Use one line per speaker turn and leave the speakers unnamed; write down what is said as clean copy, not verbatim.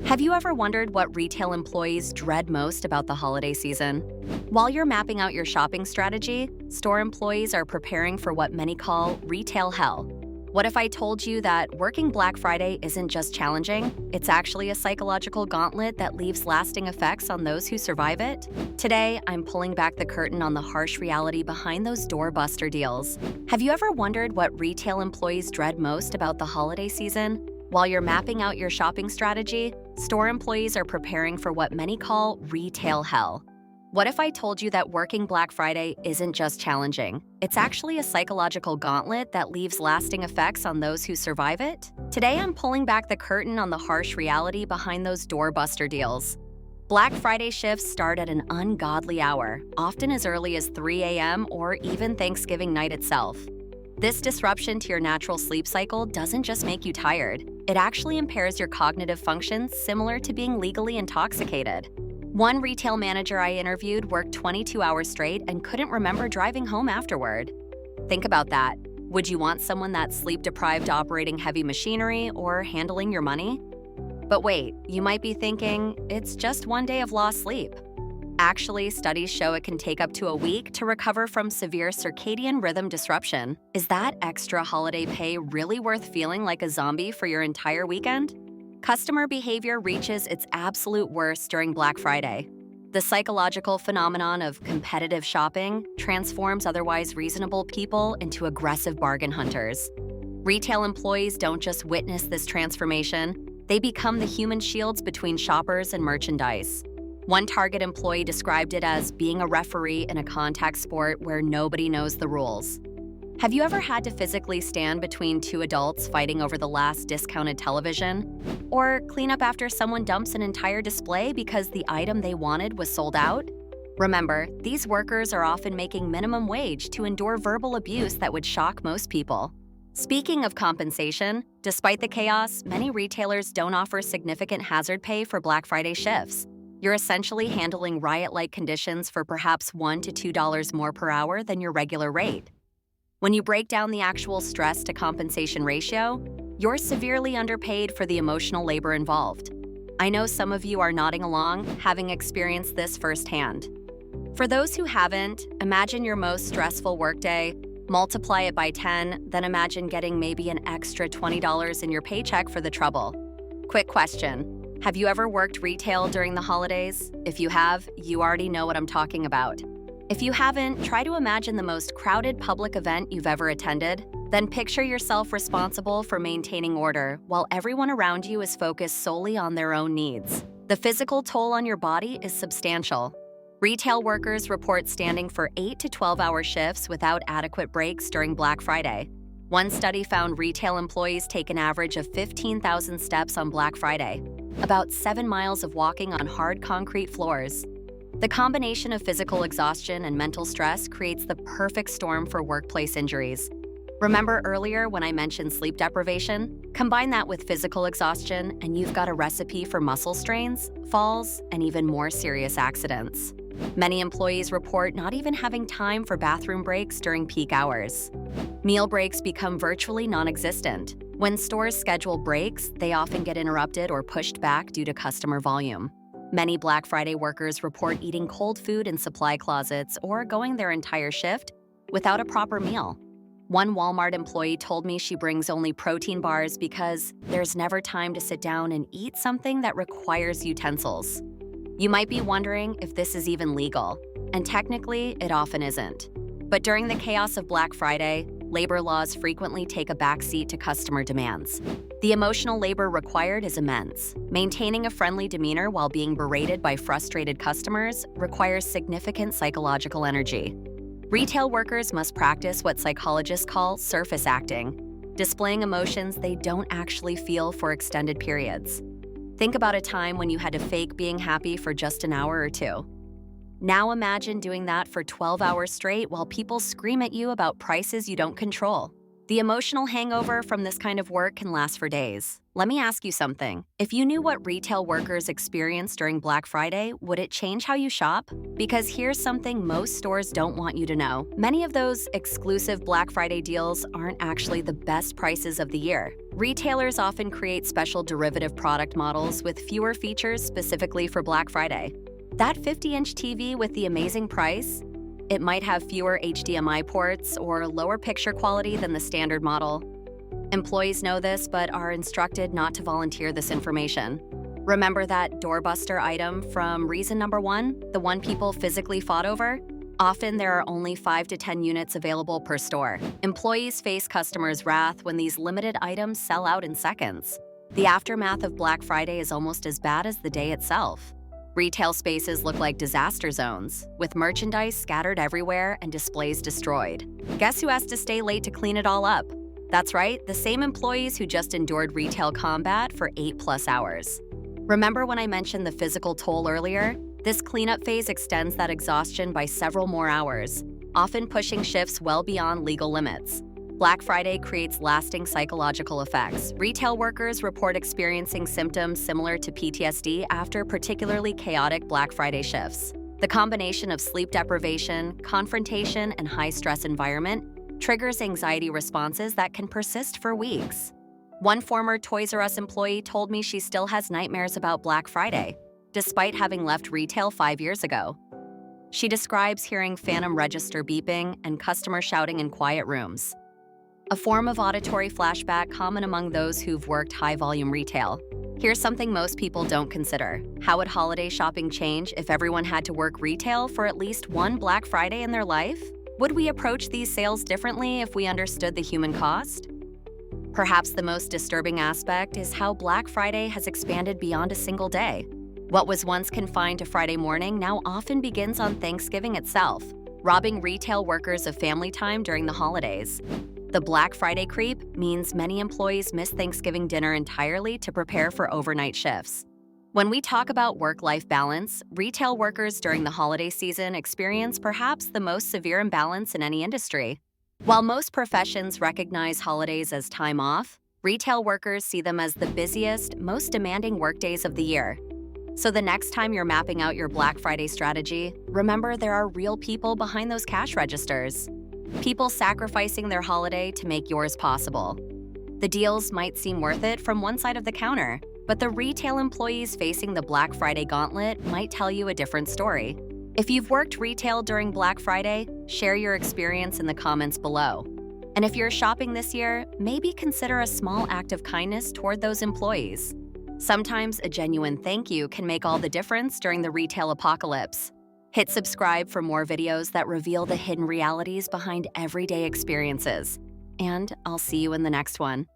Have you ever wondered what retail employees dread most about the holiday season? While you're mapping out your shopping strategy, store employees are preparing for what many call retail hell. What if I told you that working Black Friday isn't just challenging, it's actually a psychological gauntlet that leaves lasting effects on those who survive it? Today, I'm pulling back the curtain on the harsh reality behind those doorbuster deals. Have you ever wondered what retail employees dread most about the holiday season? While you're mapping out your shopping strategy, store employees are preparing for what many call retail hell. What if I told you that working Black Friday isn't just challenging? It's actually a psychological gauntlet that leaves lasting effects on those who survive it? Today, I'm pulling back the curtain on the harsh reality behind those doorbuster deals. Black Friday shifts start at an ungodly hour, often as early as 3 a.m. or even Thanksgiving night itself. This disruption to your natural sleep cycle doesn't just make you tired, it actually impairs your cognitive functions similar to being legally intoxicated. One retail manager I interviewed worked 22 hours straight and couldn't remember driving home afterward. Think about that. Would you want someone that's sleep-deprived operating heavy machinery or handling your money? But wait, you might be thinking, it's just one day of lost sleep. Actually, studies show it can take up to a week to recover from severe circadian rhythm disruption. Is that extra holiday pay really worth feeling like a zombie for your entire weekend? Customer behavior reaches its absolute worst during Black Friday. The psychological phenomenon of competitive shopping transforms otherwise reasonable people into aggressive bargain hunters. Retail employees don't just witness this transformation, they become the human shields between shoppers and merchandise. One Target employee described it as being a referee in a contact sport where nobody knows the rules. Have you ever had to physically stand between two adults fighting over the last discounted television? Or clean up after someone dumps an entire display because the item they wanted was sold out? Remember, these workers are often making minimum wage to endure verbal abuse that would shock most people. Speaking of compensation, despite the chaos, many retailers don't offer significant hazard pay for Black Friday shifts. You're essentially handling riot-like conditions for perhaps $1 to $2 more per hour than your regular rate. When you break down the actual stress to compensation ratio, you're severely underpaid for the emotional labor involved. I know some of you are nodding along, having experienced this firsthand. For those who haven't, imagine your most stressful workday, multiply it by 10, then imagine getting maybe an extra $20 in your paycheck for the trouble. Quick question. Have you ever worked retail during the holidays? If you have, you already know what I'm talking about. If you haven't, try to imagine the most crowded public event you've ever attended, then picture yourself responsible for maintaining order while everyone around you is focused solely on their own needs. The physical toll on your body is substantial. Retail workers report standing for 8 to 12-hour shifts without adequate breaks during Black Friday. One study found retail employees take an average of 15,000 steps on Black Friday, about 7 miles of walking on hard concrete floors. The combination of physical exhaustion and mental stress creates the perfect storm for workplace injuries. Remember earlier when I mentioned sleep deprivation? Combine that with physical exhaustion and you've got a recipe for muscle strains, falls, and even more serious accidents. Many employees report not even having time for bathroom breaks during peak hours. Meal breaks become virtually non-existent. When stores schedule breaks, they often get interrupted or pushed back due to customer volume. Many Black Friday workers report eating cold food in supply closets or going their entire shift without a proper meal. One Walmart employee told me she brings only protein bars because there's never time to sit down and eat something that requires utensils. You might be wondering if this is even legal, and technically, it often isn't. But during the chaos of Black Friday, labor laws frequently take a backseat to customer demands. The emotional labor required is immense. Maintaining a friendly demeanor while being berated by frustrated customers requires significant psychological energy. Retail workers must practice what psychologists call surface acting, displaying emotions they don't actually feel for extended periods. Think about a time when you had to fake being happy for just an hour or two. Now imagine doing that for 12 hours straight while people scream at you about prices you don't control. The emotional hangover from this kind of work can last for days. Let me ask you something. If you knew what retail workers experience during Black Friday, would it change how you shop? Because here's something most stores don't want you to know. Many of those exclusive Black Friday deals aren't actually the best prices of the year. Retailers often create special derivative product models with fewer features specifically for Black Friday. That 50-inch TV with the amazing price? It might have fewer HDMI ports or lower picture quality than the standard model. Employees know this but are instructed not to volunteer this information. Remember that doorbuster item from reason number 1, the one people physically fought over? Often there are only 5 to 10 units available per store. Employees face customers' wrath when these limited items sell out in seconds. The aftermath of Black Friday is almost as bad as the day itself. Retail spaces look like disaster zones, with merchandise scattered everywhere and displays destroyed. Guess who has to stay late to clean it all up? That's right, the same employees who just endured retail combat for 8+ hours. Remember when I mentioned the physical toll earlier? This cleanup phase extends that exhaustion by several more hours, often pushing shifts well beyond legal limits. Black Friday creates lasting psychological effects. Retail workers report experiencing symptoms similar to PTSD after particularly chaotic Black Friday shifts. The combination of sleep deprivation, confrontation, and high-stress environment triggers anxiety responses that can persist for weeks. One former Toys R Us employee told me she still has nightmares about Black Friday, despite having left retail 5 years ago. She describes hearing phantom register beeping and customers shouting in quiet rooms, a form of auditory flashback common among those who've worked high-volume retail. Here's something most people don't consider. How would holiday shopping change if everyone had to work retail for at least one Black Friday in their life? Would we approach these sales differently if we understood the human cost? Perhaps the most disturbing aspect is how Black Friday has expanded beyond a single day. What was once confined to Friday morning now often begins on Thanksgiving itself, robbing retail workers of family time during the holidays. The Black Friday creep means many employees miss Thanksgiving dinner entirely to prepare for overnight shifts. When we talk about work-life balance, retail workers during the holiday season experience perhaps the most severe imbalance in any industry. While most professions recognize holidays as time off, retail workers see them as the busiest, most demanding workdays of the year. So the next time you're mapping out your Black Friday strategy, remember there are real people behind those cash registers. People sacrificing their holiday to make yours possible. The deals might seem worth it from one side of the counter, but the retail employees facing the Black Friday gauntlet might tell you a different story. If you've worked retail during Black Friday, share your experience in the comments below. And if you're shopping this year, maybe consider a small act of kindness toward those employees. Sometimes a genuine thank you can make all the difference during the retail apocalypse. Hit subscribe for more videos that reveal the hidden realities behind everyday experiences. And I'll see you in the next one.